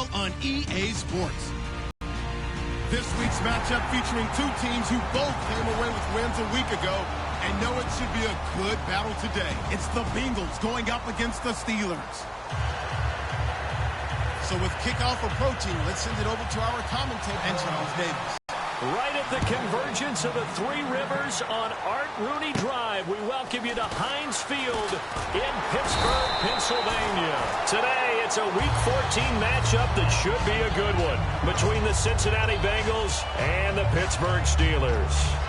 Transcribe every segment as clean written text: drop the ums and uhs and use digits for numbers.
D4L on EA Sports. This week's matchup featuring two teams who both came away with wins a week ago and know it should be a good battle today. It's the Bengals going up against the Steelers. So with kickoff approaching, let's send it over to our commentator and Charles Davis. Right at the convergence of the Three Rivers on Art Rooney Drive, we welcome you to Heinz Field in Pittsburgh, Pennsylvania. Today, it's a Week 14 matchup that should be a good one between the Cincinnati Bengals and the Pittsburgh Steelers.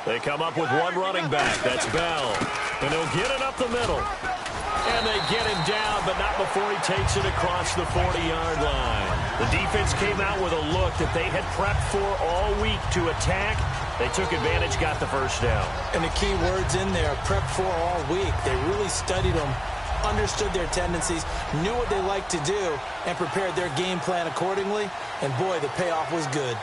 They come up with one running back. That's Bell. And he'll get it up the middle. And they get him down, but not before he takes it across the 40-yard line. The defense came out with a look that they had prepped for all week to attack. They took advantage, got the first down. And the key words in there, prepped for all week. They really studied them, understood their tendencies, knew what they liked to do, and prepared their game plan accordingly. And boy, the payoff was good.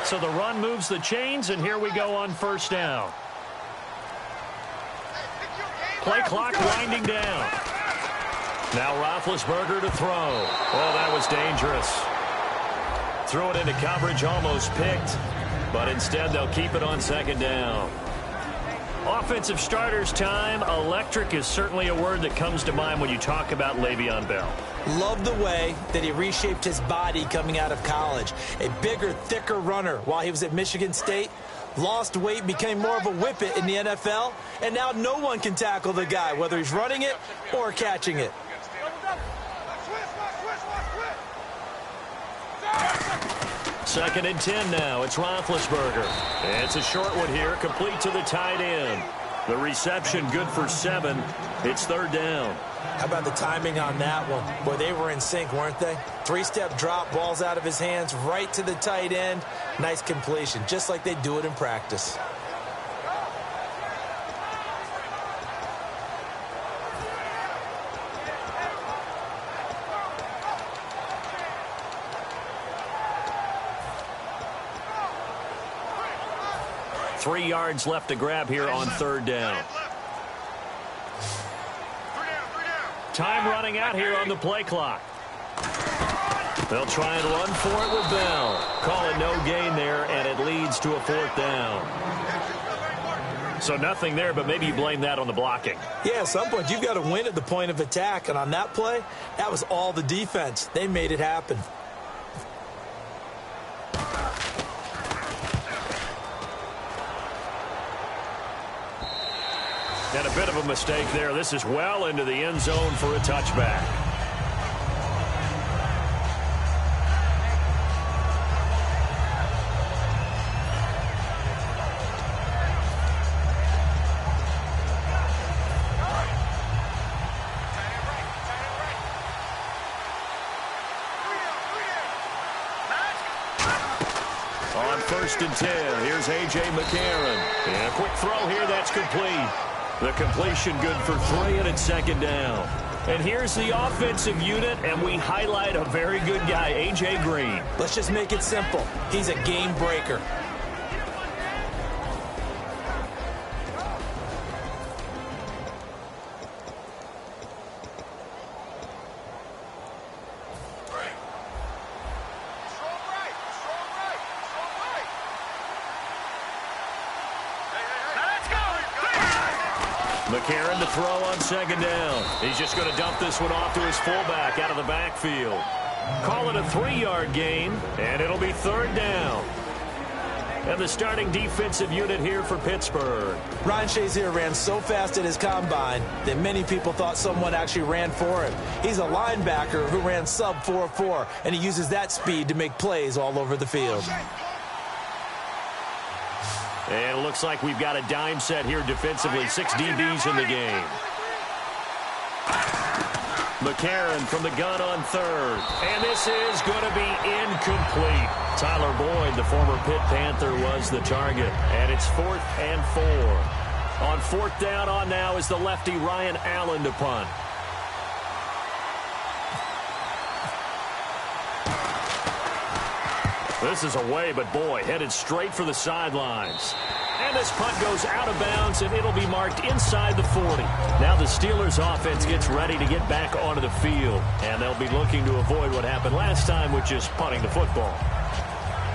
So the run moves the chains, and here we go on first down. Play clock winding down. Now Roethlisberger to throw. Oh, that was dangerous. Threw it into coverage, almost picked, but instead they'll keep it on second down. Offensive starters time. Electric is certainly a word that comes to mind when you talk about Le'Veon Bell. Love the way that he reshaped his body coming out of college. A bigger, thicker runner while he was at Michigan State. Lost weight, became more of a whippet in the NFL. And now no one can tackle the guy, whether he's running it or catching it. Second and 10 now. It's Roethlisberger. It's a short one here, complete to the tight end. The reception good for 7. It's third down. How about the timing on that one? Boy, they were in sync, weren't they? Three-step drop, balls out of his hands, right to the tight end. Nice completion, just like they do it in practice. Three yards left to grab here on third down. Time running out here on the play clock. They'll try and run for it with Bell. Call it no gain there, and it leads to a fourth down. So nothing there, but maybe you blame that on the blocking. Yeah, at some point you've got to win at the point of attack, and on that play, that was all the defense. They made it happen. And a bit of a mistake there. This is well into the end zone for a touchback. On first and 10, here's A.J. McCarron. And a quick throw here, that's complete. The completion good for 3, and it's second down. And here's the offensive unit, and we highlight a very good guy, A.J. Green. Let's just make it simple. He's a game breaker. McCarron to throw on second down. He's just going to dump this one off to his fullback out of the backfield. Call it a 3-yard gain, and it'll be third down. And the starting defensive unit here for Pittsburgh. Ryan Shazier ran so fast at his combine that many people thought someone actually ran for him. He's a linebacker who ran sub 4.4, and he uses that speed to make plays all over the field. And it looks like we've got a dime set here defensively. 6 DBs in the game. McCarron from the gun on third. And this is going to be incomplete. Tyler Boyd, the former Pitt Panther, was the target. And it's 4th and 4. On 4th down on now is the lefty Ryan Allen to punt. This is away, but boy, headed straight for the sidelines. And this punt goes out of bounds, and it'll be marked inside the 40. Now the Steelers' offense gets ready to get back onto the field, and they'll be looking to avoid what happened last time, which is punting the football.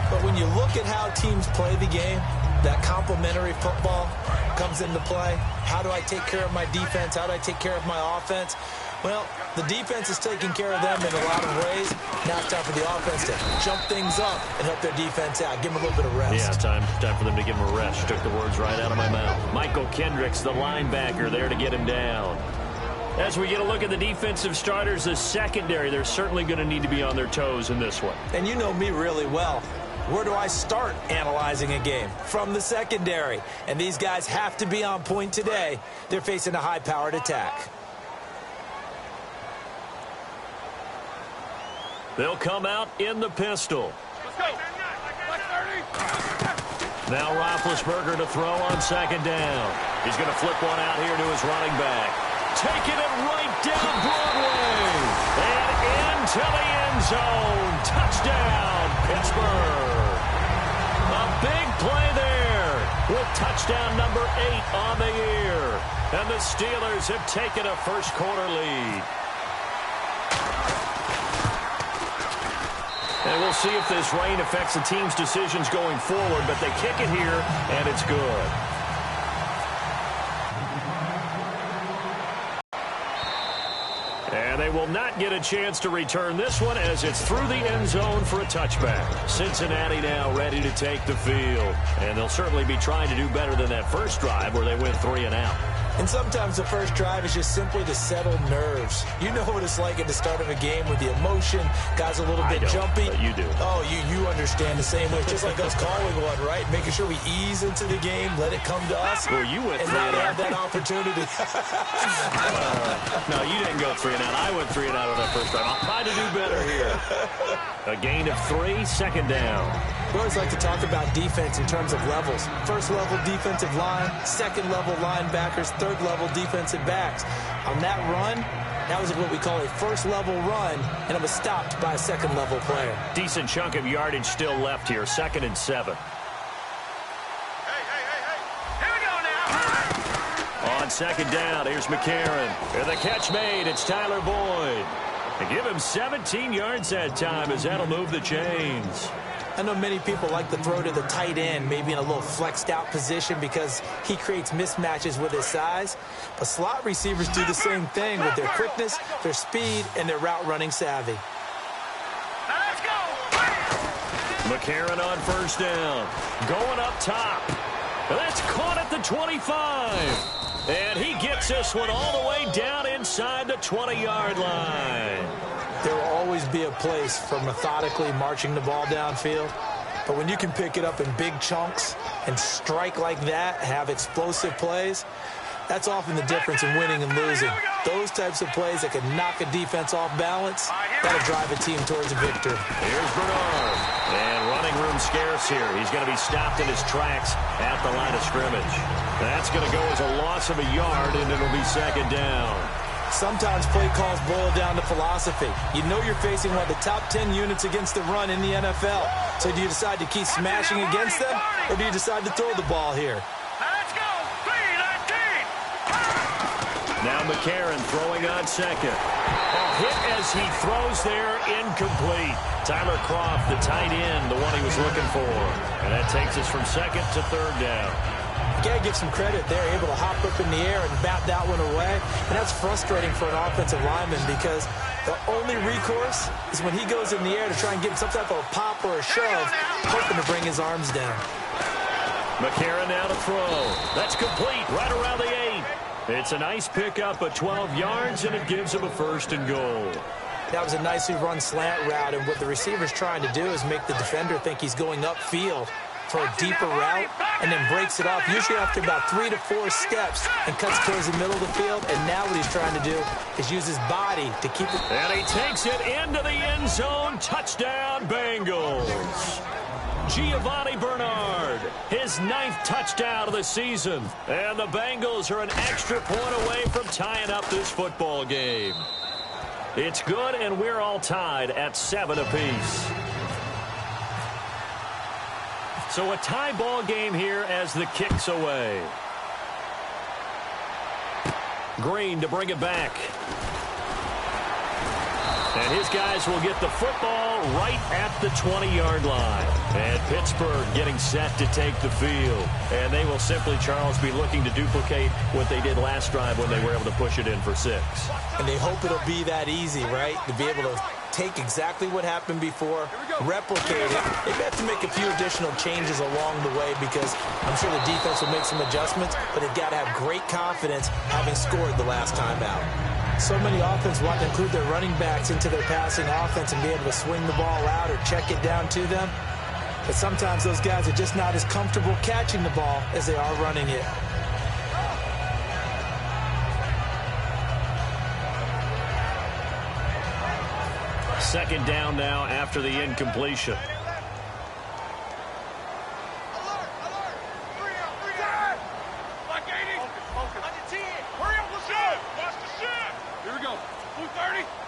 But when you look at how teams play the game, that complementary football comes into play. How do I take care of my defense? How do I take care of my offense? Well, the defense is taking care of them in a lot of ways. Now it's time for the offense to jump things up and help their defense out. Give them a little bit of rest. Yeah, time for them to give them a rest. You took the words right out of my mouth. Michael Kendricks, the linebacker, there to get him down. As we get a look at the defensive starters, the secondary, they're certainly going to need to be on their toes in this one. And you know me really well. Where do I start analyzing a game? From the secondary. And these guys have to be on point today. They're facing a high-powered attack. They'll come out in the pistol. Let's go. Now Roethlisberger to throw on 2nd down. He's going to flip one out here to his running back. Taking it right down Broadway. And into the end zone. Touchdown, Pittsburgh. A big play there with touchdown number 8 on the year. And the Steelers have taken a first-quarter lead. And we'll see if this rain affects the team's decisions going forward, but they kick it here, and it's good. And they will not get a chance to return this one as it's through the end zone for a touchback. Cincinnati now ready to take the field. And they'll certainly be trying to do better than that first drive where they went 3 and out. And sometimes the first drive is just simply to settle nerves. You know what it's like at the start of a game with the emotion. Guys a little bit jumpy. But you do. Oh, you understand the same way. It's just like us calling one, right? Making sure we ease into the game, let it come to us. Well, you went and 3 now and they out. have that opportunity. No, you didn't go 3 and out. I went 3 and out on that first drive. I'll try to do better here. A gain of 3, 2nd down. We always like to talk about defense in terms of levels. First level defensive line, second level linebackers, third level defensive backs. On that run, that was what we call a first level run, and it was stopped by a second level player. Decent chunk of yardage still left here, 2nd and 7. Hey. Here we go now. On 2nd down, here's McCarron. And the catch made, it's Tyler Boyd. They give him 17 yards that time as that'll move the chains. I know many people like to throw to the tight end, maybe in a little flexed out position because he creates mismatches with his size. But slot receivers do the same thing with their quickness, their speed, and their route running savvy. Now let's go. McCarron on 1st down. Going up top. And that's caught at the 25. And he gets this one all the way down inside the 20-yard line. There will always be a place for methodically marching the ball downfield. But when you can pick it up in big chunks and strike like that, have explosive plays, that's often the difference in winning and losing. Those types of plays that can knock a defense off balance, that'll drive a team towards a victory. Here's Bernard. And running room scarce here. He's going to be stopped in his tracks at the line of scrimmage. That's going to go as a loss of a yard, and it'll be 2nd down. Sometimes play calls boil down to philosophy. You know you're facing one of the top 10 units against the run in the NFL. So do you decide to keep smashing against them, or do you decide to throw the ball here? Let's go. 3-19. Now McCarron throwing on 2nd. A hit as he throws there, incomplete. Tyler Kroft, the tight end, the one he was looking for. And that takes us from 2nd to 3rd down. You gotta give some credit. They're able to hop up in the air and bat that one away. And that's frustrating for an offensive lineman because the only recourse is when he goes in the air to try and get some type of a pop or a shove, hoping to bring his arms down. McCarron now to throw. That's complete right around the 8. It's a nice pickup of 12 yards, and it gives him a 1st and goal. That was a nicely run slant route, and what the receiver's trying to do is make the defender think he's going upfield. for a deeper route and then breaks it off, usually after about 3 to 4 steps, and cuts towards the middle of the field. And now what he's trying to do is use his body to keep it. And he takes it into the end zone. Touchdown, Bengals. Giovanni Bernard, his 9th touchdown of the season. And the Bengals are an extra point away from tying up this football game. It's good, and we're all tied at 7 apiece. So a tie ball game here as the kick's away. Green to bring it back. And his guys will get the football right at the 20-yard line. And Pittsburgh getting set to take the field. And they will simply, Charles, be looking to duplicate what they did last drive when they were able to push it in for 6. And they hope it'll be that easy, right? To be able to take exactly what happened before, replicate it. They may have to make a few additional changes along the way because I'm sure the defense will make some adjustments, but they've got to have great confidence having scored the last time out. So many offenses want to include their running backs into their passing offense and be able to swing the ball out or check it down to them. But sometimes those guys are just not as comfortable catching the ball as they are running it. Second down now after the incompletion.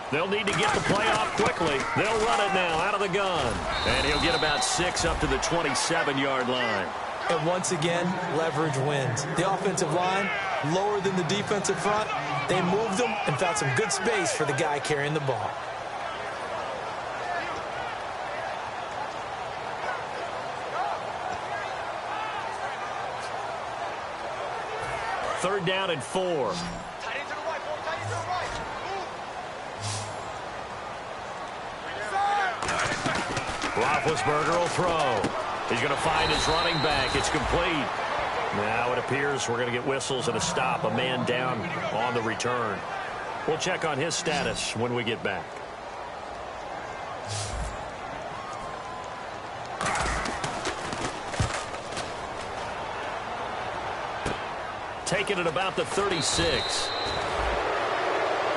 They'll need to get the play off quickly. They'll run it now out of the gun. And he'll get about 6 up to the 27-yard line. And once again, leverage wins. The offensive line, lower than the defensive front. They moved them and found some good space for the guy carrying the ball. Third down and 4. Roethlisberger will throw. He's going to find his running back. It's complete. Now it appears we're going to get whistles and a stop. A man down on the return. We'll check on his status when we get back. Taken at about the 36.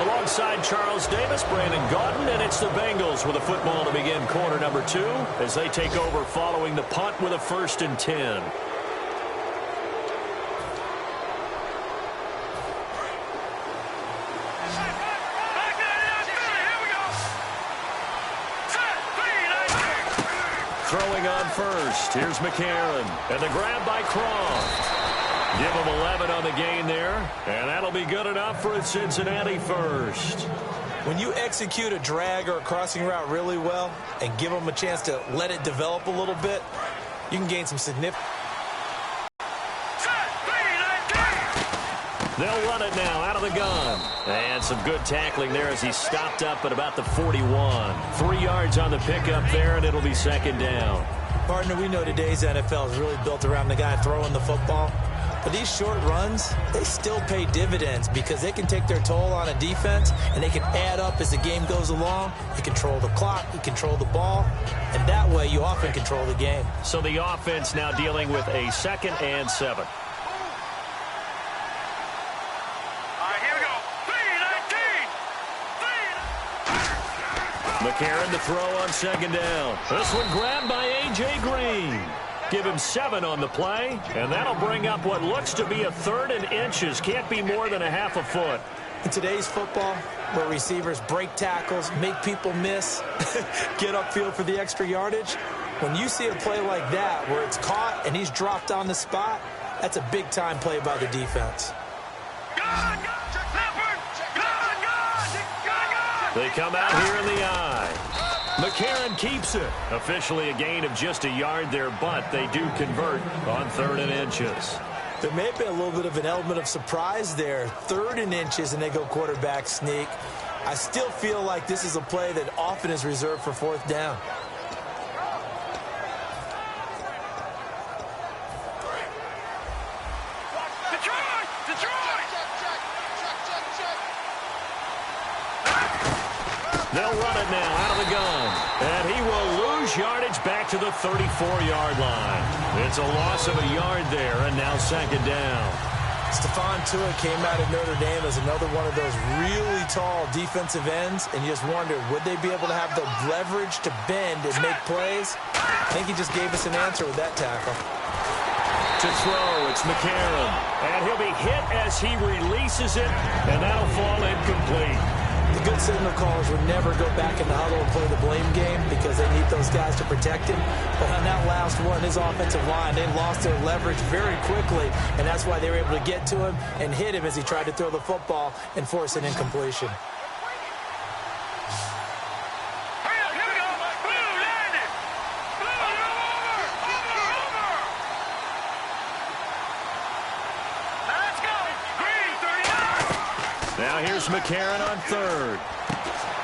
Alongside Charles Davis, Brandon Gaudin, and it's the Bengals with a football to begin quarter number 2 as they take over following the punt with a 1st and 10. Throwing on first. Here's McCarron. And the grab by Croft. Give him 11 on the gain there, and that'll be good enough for a Cincinnati first. When you execute a drag or a crossing route really well and give them a chance to let it develop a little bit, you can gain some significant. They'll run it now out of the gun. And some good tackling there as he stopped up at about the 41. 3 yards on the pickup there, and it'll be 2nd down. Partner, we know today's NFL is really built around the guy throwing the football. But these short runs, they still pay dividends because they can take their toll on a defense and they can add up as the game goes along. You control the clock, you control the ball, and that way you often control the game. So the offense now dealing with a 2nd and 7. McCarron to throw on 2nd down. This one grabbed by A.J. Green. Give him 7 on the play, and that'll bring up what looks to be a 3rd and inches. Can't be more than a half a foot. In today's football, where receivers break tackles, make people miss, get upfield for the extra yardage, when you see a play like that where it's caught and he's dropped on the spot, that's a big-time play by the defense. They come out here in the eye. McCarron keeps it. Officially a gain of just a yard there, but they do convert on 3rd and inches. There may have been a little bit of an element of surprise there. 3rd and inches, and they go quarterback sneak. I still feel like this is a play that often is reserved for 4th down. They'll run it now out of the gun. And he will lose lose yardage back to the 34-yard line. It's a loss of a yard there, and now second down. Stephon Tuitt came out of Notre Dame as another one of those really tall defensive ends, and you just wonder, would they be able to have the leverage to bend and make plays? I think he just gave us an answer with that tackle. To throw, it's McCarron, and he'll be hit as he releases it, and that'll fall incomplete. The good signal callers would never go back in the huddle and play the blame game because they need those guys to protect him. But on that last one, his offensive line, they lost their leverage very quickly, and that's why they were able to get to him and hit him as he tried to throw the football and force an incompletion. Now here's McCarron on third.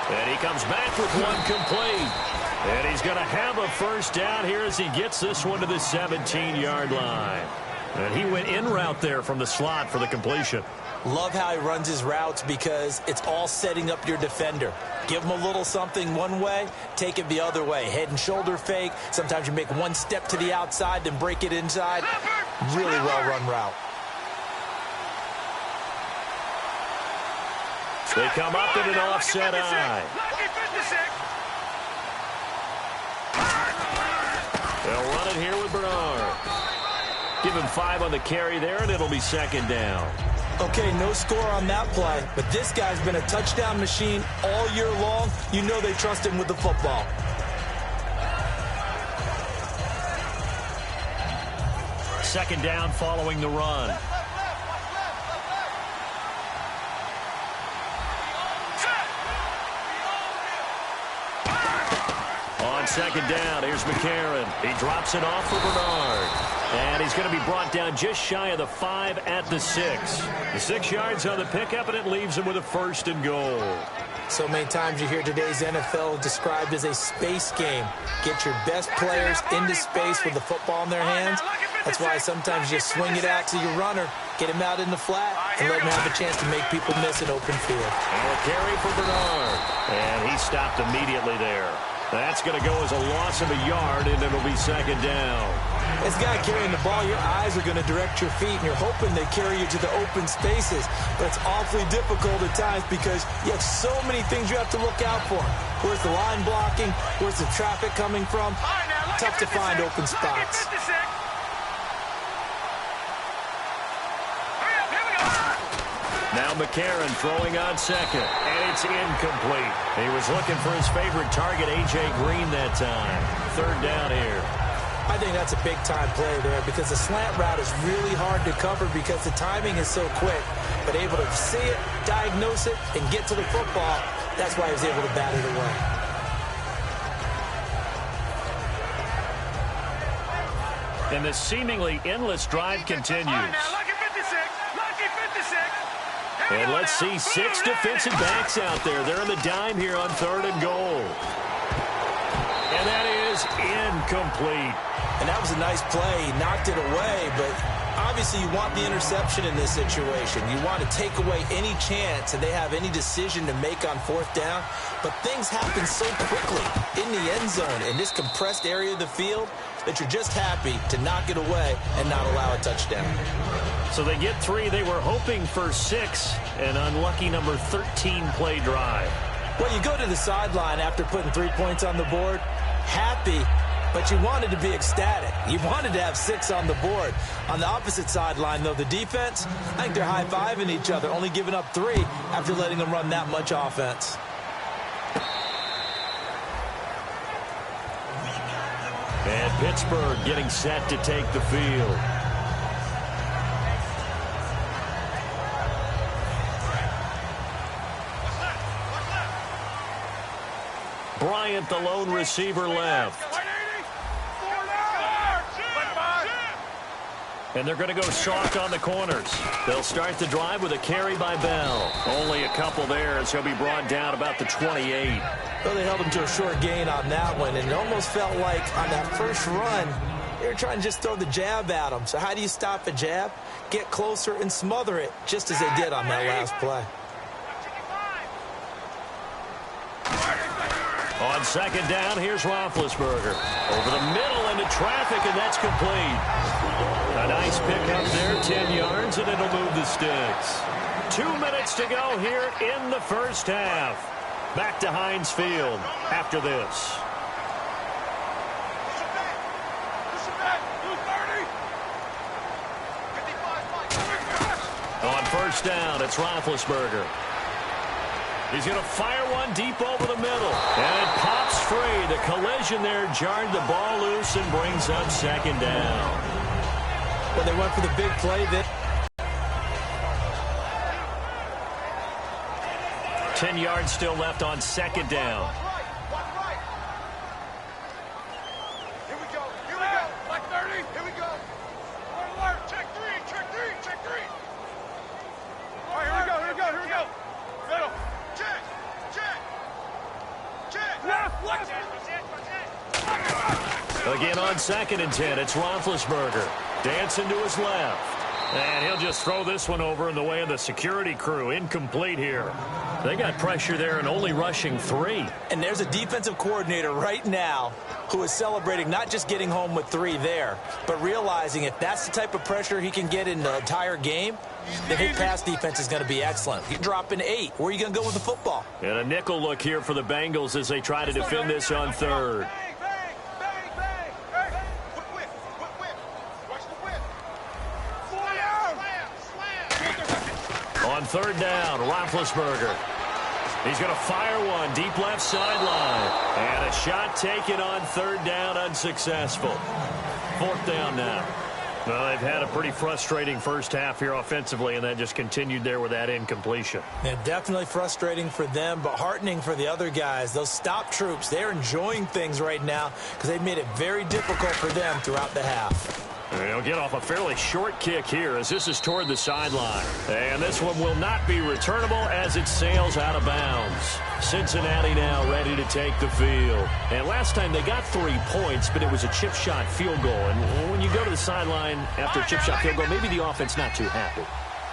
And he comes back with one complete. And he's going to have a first down here as he gets this one to the 17-yard line. And he went in route there from the slot for the completion. Love how he runs his routes because it's all setting up your defender. Give him a little something one way, take it the other way. Head and shoulder fake. Sometimes you make one step to the outside, then break it inside. Really well-run route. They come up in an offset eye. They'll run it here with Bernard. Give him 5 on the carry there, and it'll be second down. Okay, no score on that play, but this guy's been a touchdown machine all year long. You know they trust him with the football. Second down following the run. Second down, here's McCarron. He drops it off for Bernard. And he's going to be brought down just shy of the 5 at the 6. The 6 yards on the pickup, and it leaves him with a first and goal. So many times you hear today's NFL described as a space game. Get your best players into space with the football in their hands. That's why sometimes you swing it out to your runner, get him out in the flat, and let him have a chance to make people miss an open field. And a carry for Bernard. And he stopped immediately there. That's going to go as a loss of a yard, and it'll be second down. This guy carrying the ball, your eyes are going to direct your feet, and you're hoping they carry you to the open spaces. But it's awfully difficult at times because you have so many things you have to look out for. Where's the line blocking? Where's the traffic coming from? Tough to find open spots. Now McCarron throwing on second, and it's incomplete. He was looking for his favorite target, A.J. Green, that time. Third down here. I think that's a big-time play there because the slant route is really hard to cover because the timing is so quick. But able to see it, diagnose it, and get to the football, that's why he was able to bat it away. And the seemingly endless drive continues. And let's see 6 defensive backs out there. They're in the dime here on third and goal. And that is incomplete. And that was a nice play. He knocked it away, but obviously you want the interception in this situation. You want to take away any chance that they have any decision to make on fourth down. But things happen so quickly in the end zone in this compressed area of the field that you're just happy to knock it away and not allow a touchdown. So they get 3. They were hoping for 6. An unlucky number 13 play drive. Well, you go to the sideline after putting 3 points on the board, happy, but you wanted to be ecstatic. You wanted to have 6 on the board. On the opposite sideline, though, the defense, I think they're high-fiving each other, only giving up 3 after letting them run that much offense. And Pittsburgh getting set to take the field. Bryant, the lone receiver, left. And they're going to go soft on the corners. They'll start the drive with a carry by Bell. Only a couple there, as he'll be brought down about the 28. Well, they held him to a short gain on that one, and it almost felt like on that first run, they were trying to just throw the jab at him. So how do you stop a jab? Get closer and smother it, just as they did on that last play. On second down, here's Roethlisberger. Over the middle into traffic, and that's complete. A nice pickup there, 10 yards, and it'll move the sticks. 2 minutes to go here in the first half. Back to Heinz Field after this. On first down, it's Roethlisberger. He's going to fire one deep over the middle. And it pops free. The collision there jarred the ball loose and brings up second down. Well, they went for the big play that 10 yards still left on second down. Here we go. Like 30. Here we go. Alert. Check three. All right, here we go. Middle. Check. Left. Again on second and 10, it's Roethlisberger. Dancing to his left. And he'll just throw this one over in the way of the security crew. Incomplete here. They got pressure there and only rushing 3. And there's a defensive coordinator right now who is celebrating not just getting home with 3 there, but realizing if that's the type of pressure he can get in the entire game, then his pass defense is going to be excellent. You're dropping 8. Where are you going to go with the football? And a nickel look here for the Bengals as they try to defend this on third. On third down, Roethlisberger. He's going to fire one deep left sideline. And a shot taken on third down, unsuccessful. Fourth down now. Well, they've had a pretty frustrating first half here offensively, and that just continued there with that incompletion. Yeah, definitely frustrating for them, but heartening for the other guys. Those stop troops, they're enjoying things right now because they've made it very difficult for them throughout the half. They'll get off a fairly short kick here as this is toward the sideline. And this one will not be returnable as it sails out of bounds. Cincinnati now ready to take the field. And last time they got 3 points, but it was a chip shot field goal. And when you go to the sideline after a chip shot field goal, maybe the offense not too happy.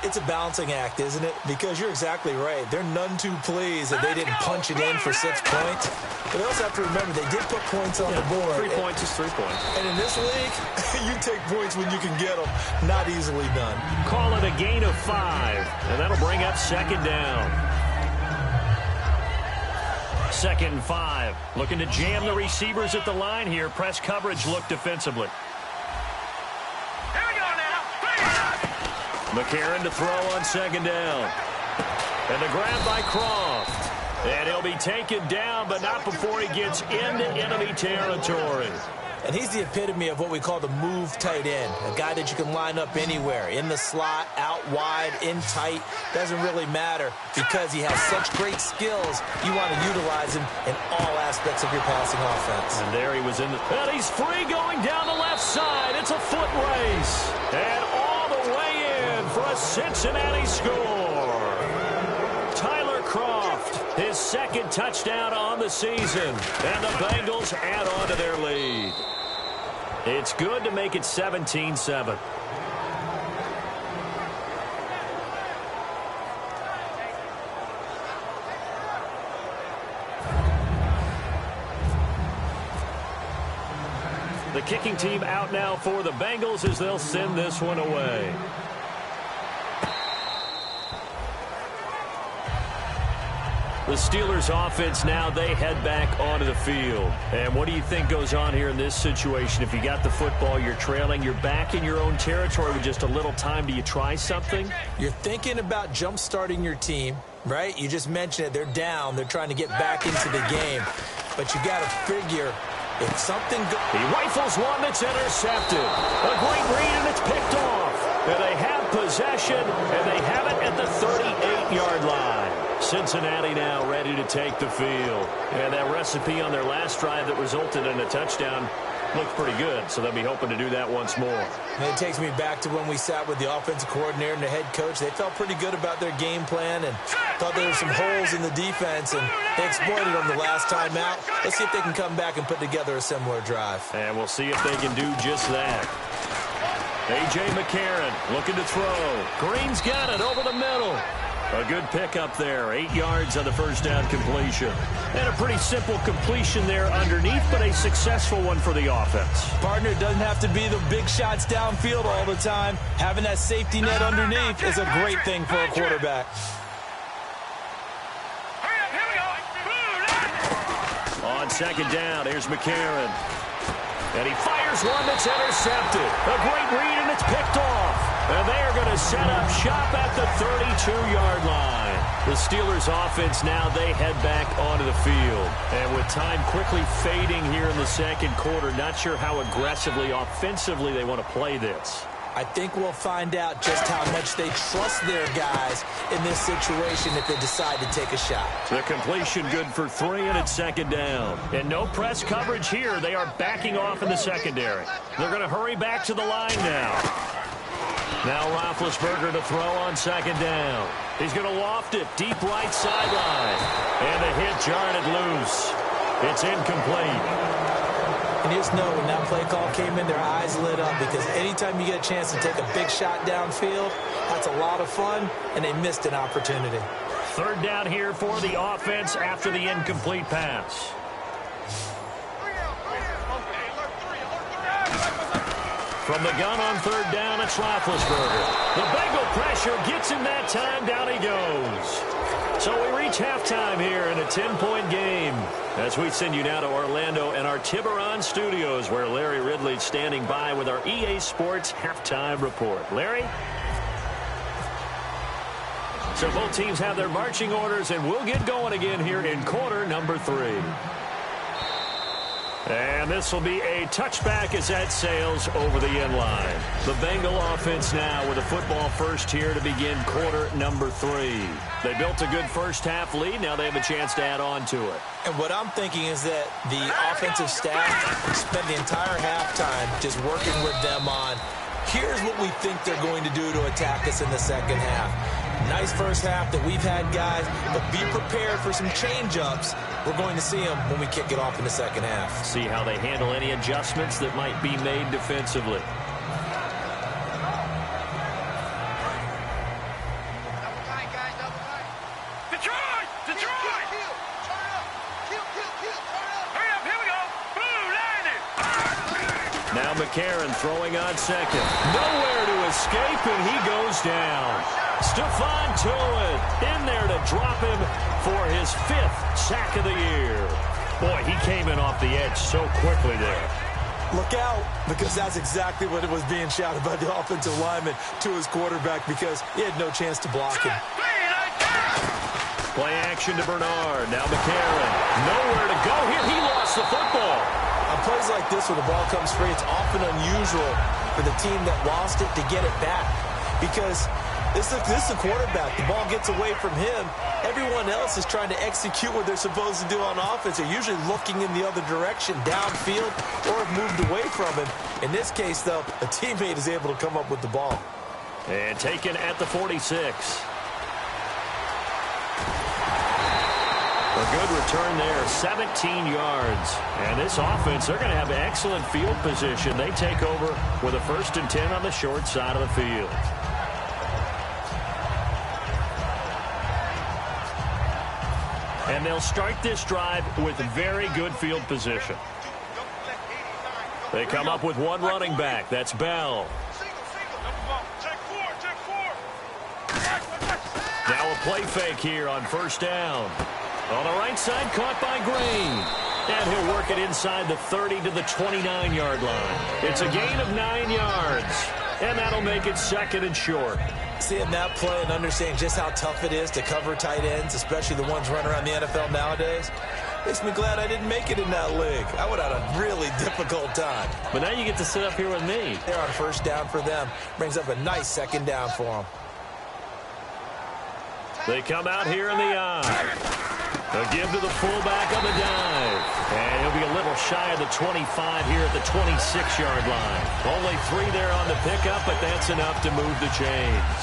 It's a balancing act, isn't it? Because you're exactly right. They're none too pleased that they didn't punch it in for 6 points. But they also have to remember they did put points on the board. 3 points is 3 points. And in this league, you take points when you can get them. Not easily done. Call it a gain of 5. And that'll bring up second down. 2nd and 5. Looking to jam the receivers at the line here. Press coverage look defensively. McCarron to throw on second down. And the grab by Croft. And he'll be taken down, but not before he gets into enemy territory. And he's the epitome of what we call the move tight end. A guy that you can line up anywhere. In the slot, out wide, in tight. Doesn't really matter because he has such great skills. You want to utilize him in all aspects of your passing offense. And there he was in the... And he's free going down the left side. It's a foot race. And all the way in for a Cincinnati score. Tyler Croft, his 2nd touchdown on the season. And the Bengals add on to their lead. It's good to make it 17-7. The kicking team out now for the Bengals as they'll send this one away. The Steelers offense now, they head back onto the field. And what do you think goes on here in this situation? If you got the football, you're trailing, you're back in your own territory with just a little time. Do you try something? You're thinking about jump-starting your team, right? You just mentioned it. They're down. They're trying to get back into the game. But you got to figure if something goes... He rifles one that's intercepted. A great read, and it's picked off. And they have possession, and they have it at the 38-yard line. Cincinnati now ready to take the field. And that recipe on their last drive that resulted in a touchdown looked pretty good, so they'll be hoping to do that once more. And it takes me back to when we sat with the offensive coordinator and the head coach. They felt pretty good about their game plan and thought there were some holes in the defense, and they exploited them the last time out. Let's see if they can come back and put together a similar drive. And we'll see if they can do just that. A.J. McCarron looking to throw. Green's got it over the middle. A good pickup there. 8 yards on the first down completion. And a pretty simple completion there underneath, but a successful one for the offense. Partner, it doesn't have to be the big shots downfield all the time. Having that safety net underneath is a great thing for a quarterback. On second down, here's McCarron. And he fires one that's intercepted. A great read, and it's picked off. And they are going to set up shop at the 32-yard line. The Steelers' offense now, they head back onto the field. And with time quickly fading here in the second quarter, not sure how aggressively, offensively they want to play this. I think we'll find out just how much they trust their guys in this situation if they decide to take a shot. The completion good for 3, and it's second down. And no press coverage here. They are backing off in the secondary. They're going to hurry back to the line now. Now Roethlisberger to throw on second down. He's going to loft it deep right sideline. And the hit jarred it loose. It's incomplete. And you just know when that play call came in, their eyes lit up, because anytime you get a chance to take a big shot downfield, that's a lot of fun, and they missed an opportunity. Third down here for the offense after the incomplete pass. From the gun on third down, it's Roethlisberger. The Bengal pressure gets him that time. Down he goes. So we reach halftime here in a 10-point game as we send you now to Orlando and our Tiburon studios, where Larry Ridley's standing by with our EA Sports halftime report. Larry? So both teams have their marching orders, and we'll get going again here in quarter number 3. And this will be a touchback as that sails over the end line. The Bengal offense now with a football first here to begin quarter number 3. They built a good first half lead. Now they have a chance to add on to it. And what I'm thinking is that the offensive staff spent the entire halftime just working with them on, here's what we think they're going to do to attack us in the second half. Nice first half that we've had, guys, but be prepared for some change-ups. We're going to see them when we kick it off in the second half. See how they handle any adjustments that might be made defensively. Now McCarron throwing on second. Nowhere to escape, and he goes down. Stephon Tuitt in there to drop him for his 5th sack of the year. Boy, he came in off the edge so quickly there. Look out, because that's exactly what it was being shouted by the offensive lineman to his quarterback, because he had no chance to block him. Play action to Bernard. Now McCarron. Nowhere to go here. He lost the football. On plays like this where the ball comes free, it's often unusual for the team that lost it to get it back, because this is a quarterback. The ball gets away from him. Everyone else is trying to execute what they're supposed to do on offense. They're usually looking in the other direction, downfield, or have moved away from him. In this case, though, a teammate is able to come up with the ball. And taken at the 46. A good return there, 17 yards. And this offense, they're going to have excellent field position. They take over with a 1st and 10 on the short side of the field. And they'll start this drive with very good field position. They come up with one running back. That's Bell. Now a play fake here on first down. On the right side, caught by Green. And he'll work it inside the 30 to the 29-yard line. It's a gain of 9 yards. And that'll make it 2nd and short. Seeing that play and understanding just how tough it is to cover tight ends, especially the ones running around the NFL nowadays, makes me glad I didn't make it in that league. I would have had a really difficult time. But now you get to sit up here with me. They're on first down for them. Brings up a nice second down for them. They come out here in the eye. They'll give to the fullback on the dive. And he'll be a little shy of the 25 here at the 26-yard line. Only 3 there on the pickup, but that's enough to move the chains.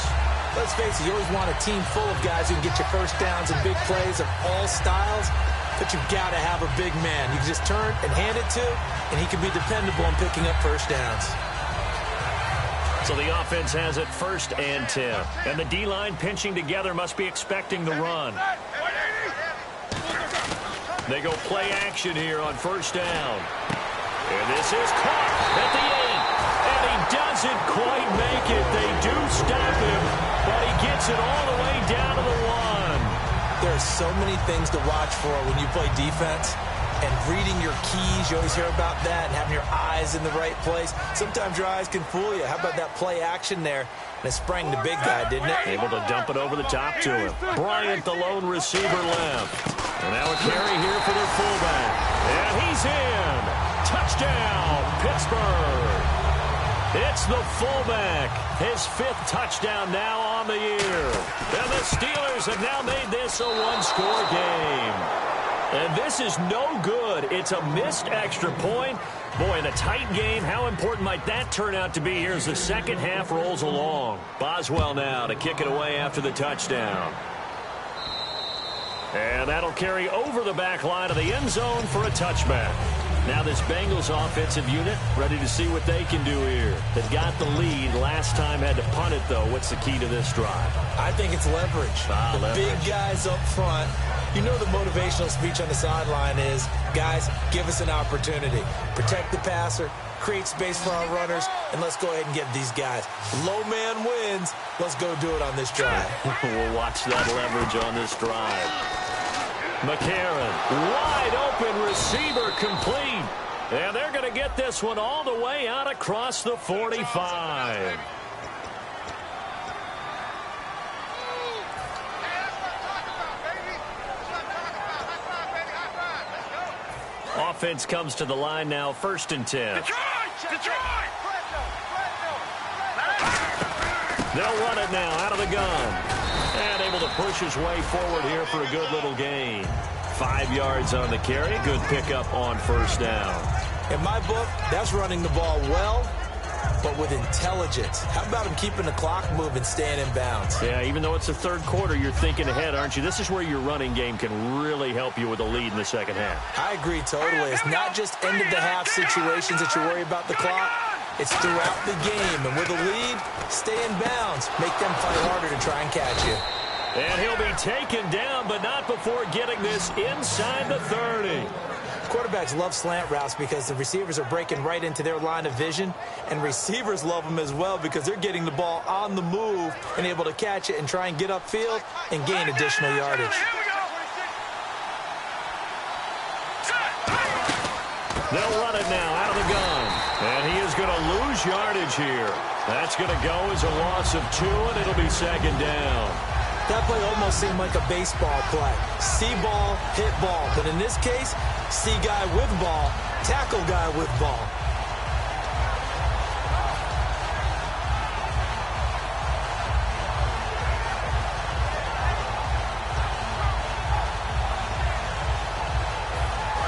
Let's face it, you always want a team full of guys who can get you first downs and big plays of all styles, but you've got to have a big man. You can just turn and hand it to, and he can be dependable in picking up first downs. So the offense has it 1st and 10. And the D-line pinching together must be expecting the run. They go play action here on 1st down. And this is caught at the 8. And he doesn't quite make it. They do stop him, but he gets it all the way down to the 1. There are so many things to watch for when you play defense. And reading your keys, you always hear about that, and having your eyes in the right place. Sometimes your eyes can fool you. How about that play action there? And it sprang the big guy, didn't it? Able to dump it over the top to him. Bryant, the lone receiver, left. And now a carry here for their fullback. And he's in. Touchdown, Pittsburgh. It's the fullback. His 5th touchdown now on the year. And the Steelers have now made this a 1-score game. And this is no good. It's a missed extra point. Boy, in a tight game, how important might that turn out to be here as the second half rolls along? Boswell now to kick it away after the touchdown. And that'll carry over the back line of the end zone for a touchback. Now this Bengals offensive unit ready to see what they can do here. They've got the lead. Last time had to punt it, though. What's the key to this drive? I think it's leverage. The big guys up front. You know the motivational speech on the sideline is, guys, give us an opportunity. Protect the passer, create space for our runners, and let's go ahead and get these guys. Low man wins. Let's go do it on this drive. We'll watch that leverage on this drive. McCarron, wide open receiver, complete. And they're going to get this one all the way out across the 45. Offense comes to the line now, 1st and 10. Detroit! They'll run it now out of the gun. And able to push his way forward here for a good little gain. 5 yards on the carry. Good pickup on 1st down. In my book, that's running the ball well, but with intelligence. How about him keeping the clock moving, staying in bounds? Yeah, even though it's the 3rd quarter, you're thinking ahead, aren't you? This is where your running game can really help you with a lead in the second half. I agree totally. It's not just end-of-the-half situations that you worry about the clock. It's throughout the game. And with a lead, stay in bounds. Make them fight harder to try and catch you. And he'll be taken down, but not before getting this inside the 30. Quarterbacks love slant routes because the receivers are breaking right into their line of vision, and receivers love them as well because they're getting the ball on the move and able to catch it and try and get upfield and gain additional yardage. They'll run it now out of the gun, and he is going to lose yardage here. That's going to go as a loss of 2, and it'll be 2nd down. That play almost seemed like a baseball play. See ball, hit ball. But in this case, see guy with ball, tackle guy with ball.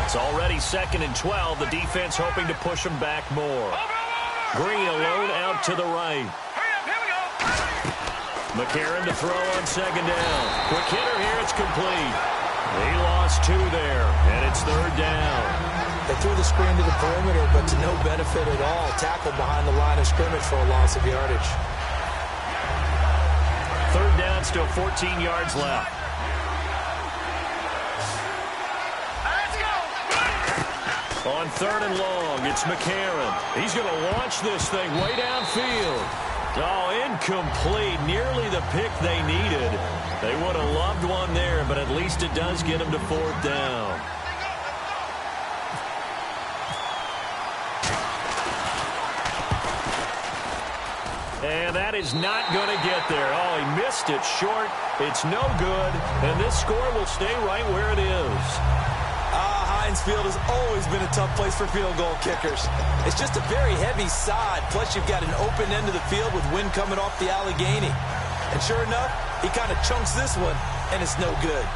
It's already 2nd and 12. The defense hoping to push them back more. Green alone out to the right. McCarron to throw on 2nd down. Quick hitter here, it's complete. He lost 2 there, and it's 3rd down. They threw the screen to the perimeter, but to no benefit at all. Tackled behind the line of scrimmage for a loss of yardage. 3rd down, still 14 yards left. On 3rd and long, it's McCarron. He's going to launch this thing way downfield. Oh, incomplete. Nearly the pick they needed. They would have loved one there, but at least it does get them to 4th down. And that is not going to get there. Oh, he missed it short. It's no good. And this score will stay right where it is. Heinz Field has always been a tough place for field goal kickers. It's just a very heavy sod. Plus, you've got an open end of the field with wind coming off the Allegheny. And sure enough, he kind of chunks this one, and it's no good.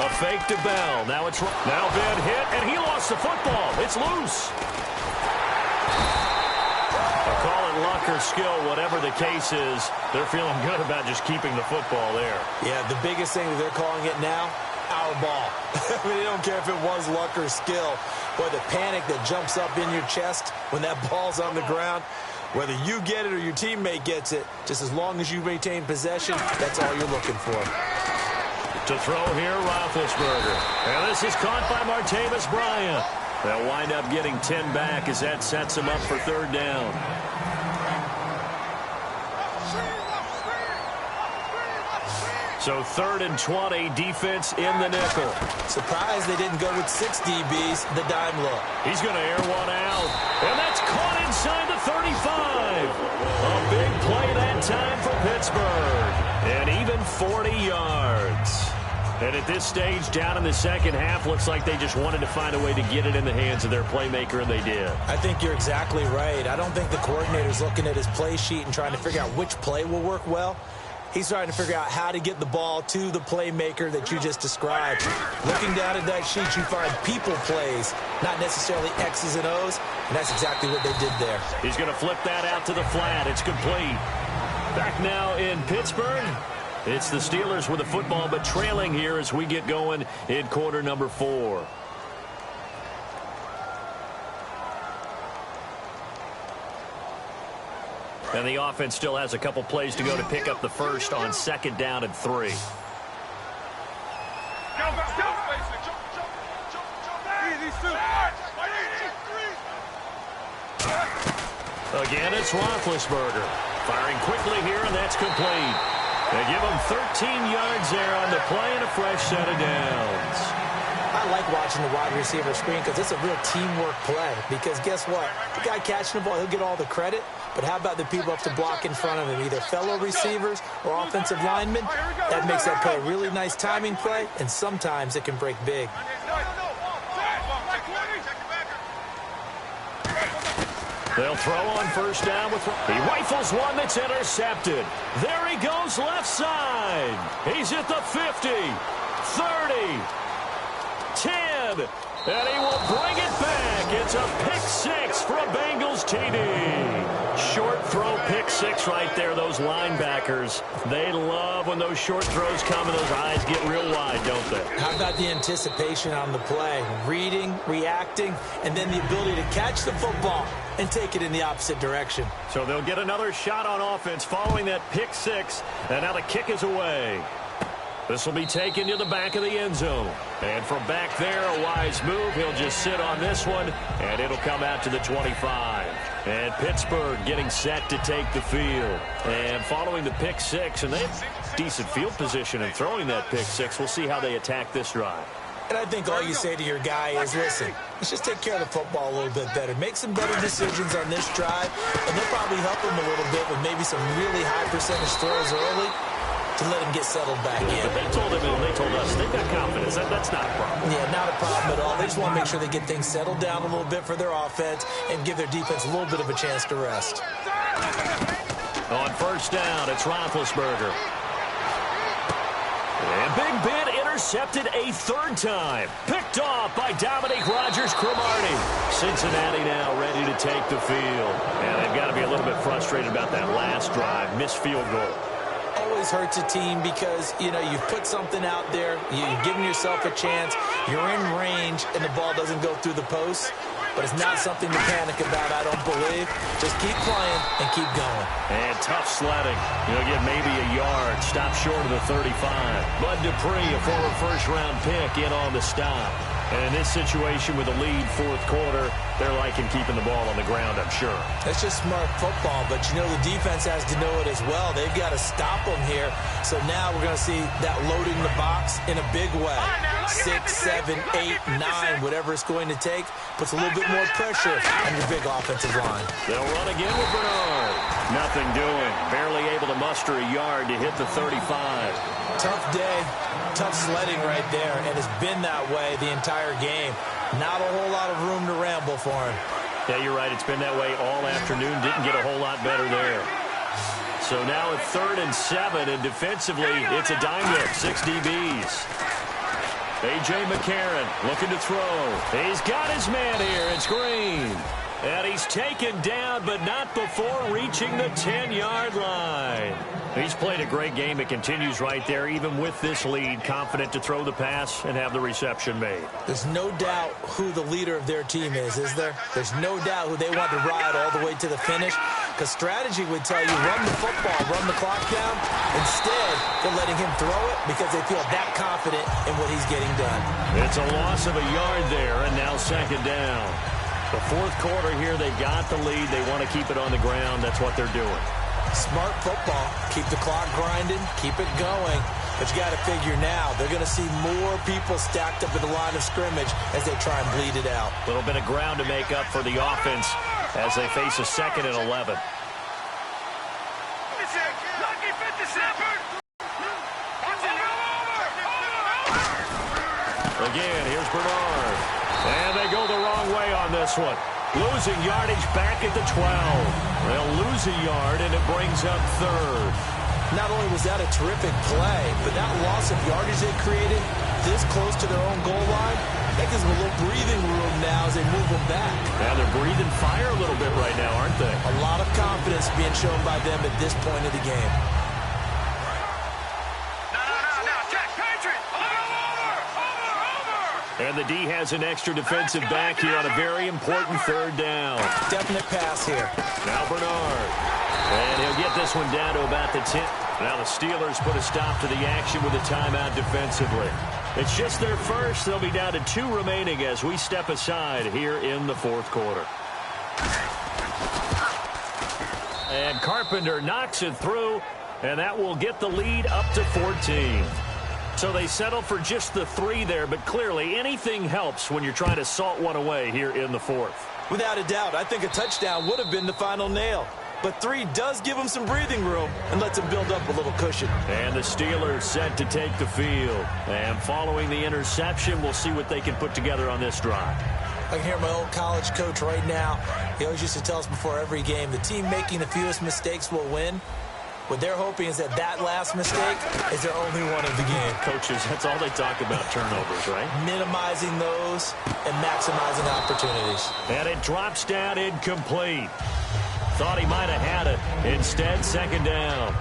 A fake to Bell. Now Ben hit, and he lost the football. It's loose. A call it luck or skill, whatever the case is, they're feeling good about just keeping the football there. Yeah, the biggest thing that they're calling it now, our ball. I mean, they don't care if it was luck or skill. Boy, the panic that jumps up in your chest when that ball's on the ground, whether you get it or your teammate gets it, just as long as you maintain possession, that's all you're looking for. To throw here, Roethlisberger. And this is caught by Martavis Bryant. They'll wind up getting 10 back as that sets them up for third down. So 3rd and 20, defense in the nickel. Surprised they didn't go with 6 DBs, the dime look. He's going to air one out. And that's caught inside the 35. A big play that time for Pittsburgh. And even 40 yards. And at this stage, down in the second half, looks like they just wanted to find a way to get it in the hands of their playmaker, and they did. I think you're exactly right. I don't think the coordinator's looking at his play sheet and trying to figure out which play will work well. He's trying to figure out how to get the ball to the playmaker that you just described. Looking down at that sheet, you find people plays, not necessarily X's and O's, and that's exactly what they did there. He's going to flip that out to the flat. It's complete. Back now in Pittsburgh. It's the Steelers with the football, but trailing here as we get going in quarter number 4. And the offense still has a couple plays to go to pick up the first on 2nd down and 3. Again, it's Roethlisberger. Firing quickly here, and that's complete. They give him 13 yards there on the play and a fresh set of downs. I like watching the wide receiver screen because it's a real teamwork play. Because guess what? The guy catching the ball, he'll get all the credit. But how about the people up to block in front of him, either fellow receivers or offensive linemen? That makes that play a really nice timing play, and sometimes it can break big. They'll throw on first down with... He rifles one that's intercepted. There he goes left side. He's at the 50, 30, 10, and he will bring it back. It's a pick 6 for a Bengals TD. Short throw pick 6 right there. Those linebackers, they love when those short throws come and those eyes get real wide, don't they? How about the anticipation on the play? Reading, reacting, and then the ability to catch the football and take it in the opposite direction. So they'll get another shot on offense following that pick 6, and now the kick is away. This will be taken to the back of the end zone. And from back there, a wise move. He'll just sit on this one, and it'll come out to the 25. And Pittsburgh getting set to take the field. And following the pick 6, and they have decent field position in throwing that pick 6. We'll see how they attack this drive. And I think all you say to your guy is, listen, let's just take care of the football a little bit better. Make some better decisions on this drive, and they'll probably help him a little bit with maybe some really high percentage throws early to let him get settled back in. But they told him and they told us they've got confidence. That's not a problem. Yeah, not a problem at all. They just want to make sure they get things settled down a little bit for their offense and give their defense a little bit of a chance to rest. On first down, it's Roethlisberger. And Big Ben intercepted a 3rd time. Picked off by Dominique Rodgers-Cromartie. Cincinnati now ready to take the field. And they've got to be a little bit frustrated about that last drive. Missed field goal. Always hurts a team because, you know, you've put something out there, you've given yourself a chance, you're in range, and the ball doesn't go through the post. But it's not something to panic about, I don't believe. Just keep playing and keep going. And tough sledding. You'll get maybe a yard. Stop short of the 35. Bud Dupree, a former first-round pick, in on the stop. And in this situation with a lead 4th quarter, they're liking keeping the ball on the ground, I'm sure. That's just smart football, but you know the defense has to know it as well. They've got to stop them here. So now we're going to see that loading the box in a big way. 6, 7, 8, 9, whatever it's going to take, puts a little bit more pressure on your big offensive line. They'll run again with Bernard. Nothing doing. Barely able to muster a yard to hit the 35. Tough day, tough sledding right there, and it's been that way the entire game. Not a whole lot of room to ramble for him. Yeah, you're right. It's been that way all afternoon. Didn't get a whole lot better there. So now at 3rd and 7, and defensively, it's a dime look. 6 DBs. A.J. McCarron looking to throw. He's got his man here. It's Green. And he's taken down, but not before reaching the 10-yard line. He's played a great game. It continues right there, even with this lead, confident to throw the pass and have the reception made. There's no doubt who the leader of their team is there? There's no doubt who they want to ride all the way to the finish, because strategy would tell you run the football, run the clock down. Instead, they're letting him throw it because they feel that confident in what he's getting done. It's a loss of a yard there, and now second down. The fourth quarter here, they've got the lead. They want to keep it on the ground. That's what they're doing. Smart football. Keep the clock grinding. Keep it going. But you got to figure now, they're going to see more people stacked up at the line of scrimmage as they try and bleed it out. A little bit of ground to make up for the offense as they face a 2nd and 11. Again, here's Bernard. And they go the wrong way on this one. Losing yardage back at the 12. They'll lose a yard, and it brings up 3rd. Not only was that a terrific play, but that loss of yardage they created this close to their own goal line, that gives them a little breathing room now as they move them back. Yeah, they're breathing fire a little bit right now, aren't they? A lot of confidence being shown by them at this point of the game. And the D has an extra defensive back here on a very important 3rd down. Definite pass here. Now Bernard. And he'll get this one down to about the 10. Now the Steelers put a stop to the action with a timeout defensively. It's just their first. They'll be down to 2 remaining as we step aside here in the 4th quarter. And Carpenter knocks it through, and that will get the lead up to 14. So they settle for just the 3 there, but clearly anything helps when you're trying to salt one away here in the 4th. Without a doubt, I think a touchdown would have been the final nail. But 3 does give them some breathing room and lets them build up a little cushion. And the Steelers set to take the field. And following the interception, we'll see what they can put together on this drive. I can hear my old college coach right now. He always used to tell us before every game, the team making the fewest mistakes will win. What they're hoping is that last mistake is their only one of the game. Coaches, that's all they talk about, turnovers, right? Minimizing those and maximizing opportunities. And it drops down incomplete. Thought he might have had it. Instead, 2nd down.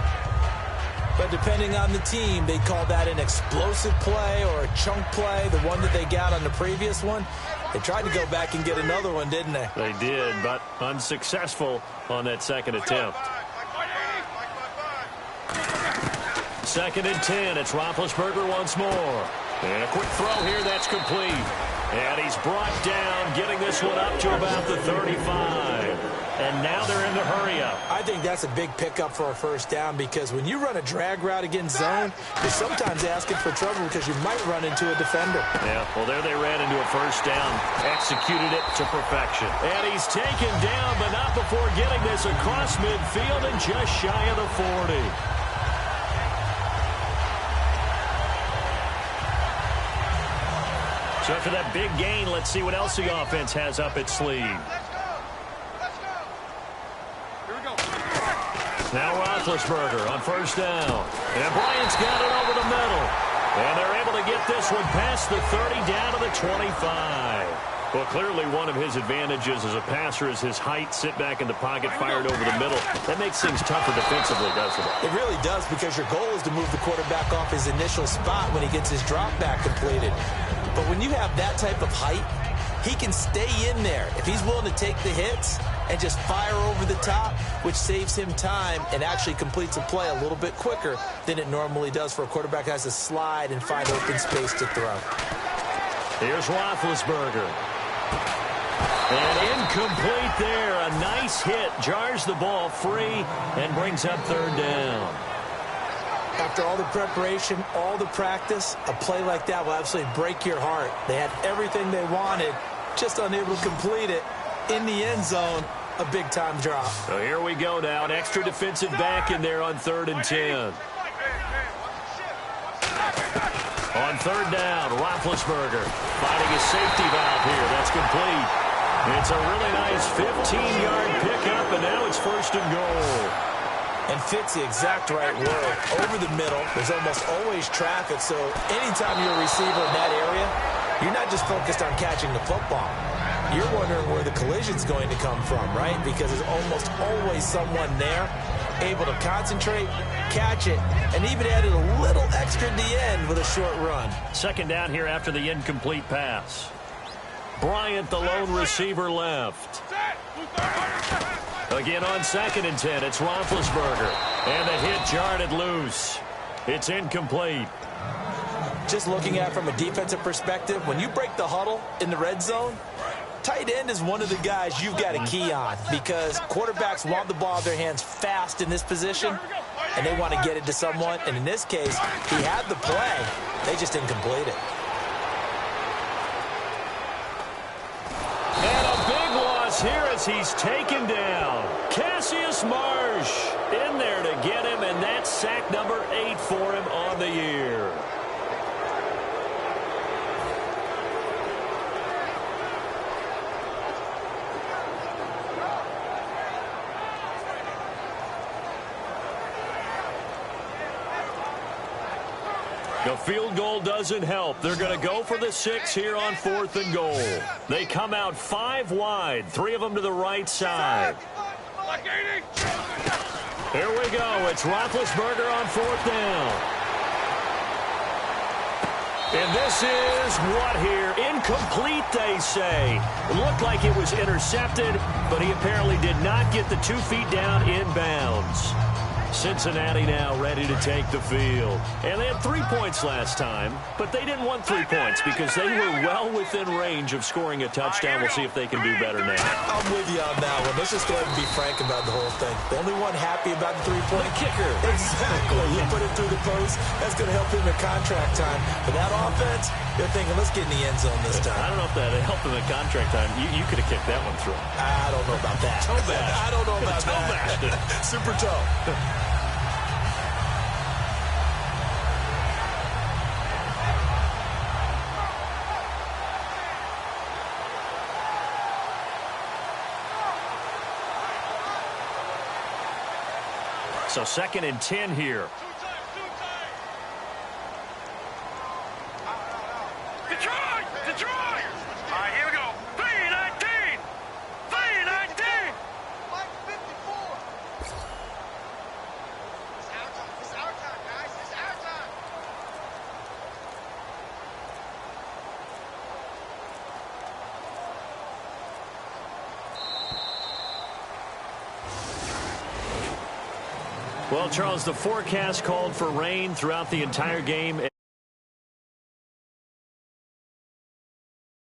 But depending on the team, they call that an explosive play or a chunk play, the one that they got on the previous one. They tried to go back and get another one, didn't they? They did, but unsuccessful on that 2nd attempt. 2nd and 10. It's Roethlisberger once more. And a quick throw here that's complete. And he's brought down, getting this one up to about the 35. And now they're in the hurry-up. I think that's a big pickup for a 1st down because when you run a drag route against zone, you're sometimes asking for trouble because you might run into a defender. Yeah, well, there they ran into a 1st down. Executed it to perfection. And he's taken down, but not before getting this across midfield and just shy of the 40. So after that big gain, let's see what else the offense has up its sleeve. Now Roethlisberger on 1st down. And Bryant's got it over the middle. And they're able to get this one past the 30 down to the 25. Well, clearly one of his advantages as a passer is his height. Sit back in the pocket, fired over the middle. That makes things tougher defensively, doesn't it? It really does because your goal is to move the quarterback off his initial spot when he gets his drop back completed. But when you have that type of height, he can stay in there. If he's willing to take the hits and just fire over the top, which saves him time and actually completes a play a little bit quicker than it normally does for a quarterback who has to slide and find open space to throw. Here's Roethlisberger. And incomplete there. A nice hit. Jars the ball free and brings up 3rd down. After all the preparation, all the practice, a play like that will absolutely break your heart. They had everything they wanted, just unable to complete it. In the end zone, a big-time drop. So here we go now. An extra defensive back in there on 3rd and 10. On 3rd down, Roethlisberger finding a safety valve here. That's complete. It's a really nice 15-yard pickup, and now it's 1st and goal. And fits the exact right word. Over the middle, there's almost always traffic, so anytime you're a receiver in that area, you're not just focused on catching the football. you're wondering where the collision's going to come from, right? Because there's almost always someone there able to concentrate, catch it, and even added a little extra at the end with a short run. Second down here after the incomplete pass. Bryant, the lone receiver, left. Again on 2nd and 10, it's Roethlisberger. And the hit jarred it loose. It's incomplete. Just looking at it from a defensive perspective, when you break the huddle in the red zone, tight end is one of the guys you've got to key on because quarterbacks want the ball in their hands fast in this position, and they want to get it to someone. And in this case, he had the play. They just didn't complete it. And a big loss here as he's taken down. Cassius Marsh in there to get him, and that's sack number 8 for him on the year. The field goal doesn't help. They're going to go for the 6 here on 4th and goal. They come out 5 wide, 3 of them to the right side. Here we go. It's Roethlisberger on 4th down. And this is what here? Incomplete, they say. It looked like it was intercepted, but he apparently did not get the 2 feet down in bounds. Cincinnati now ready to take the field. And they had 3 points last time, but they didn't want 3 points because they were well within range of scoring a touchdown. We'll see if they can do better now. I'm with you on that one. Let's just go ahead and be frank about the whole thing. The only one happy about the 3-point kicker. Exactly. You put it through the post. That's going to help him in contract time. But that offense, you're thinking, let's get in the end zone this time. I don't know if that helped him in contract time. You could have kicked that one through. I don't know about that. Toe bash. I don't know about that. Super toe. So 2nd and 10 here. Detroit! Detroit! All right, here we go. 3-19! 3-19! 54! It's our time. It's our time, guys. It's our time. Well, Charles, the forecast called for rain throughout the entire game.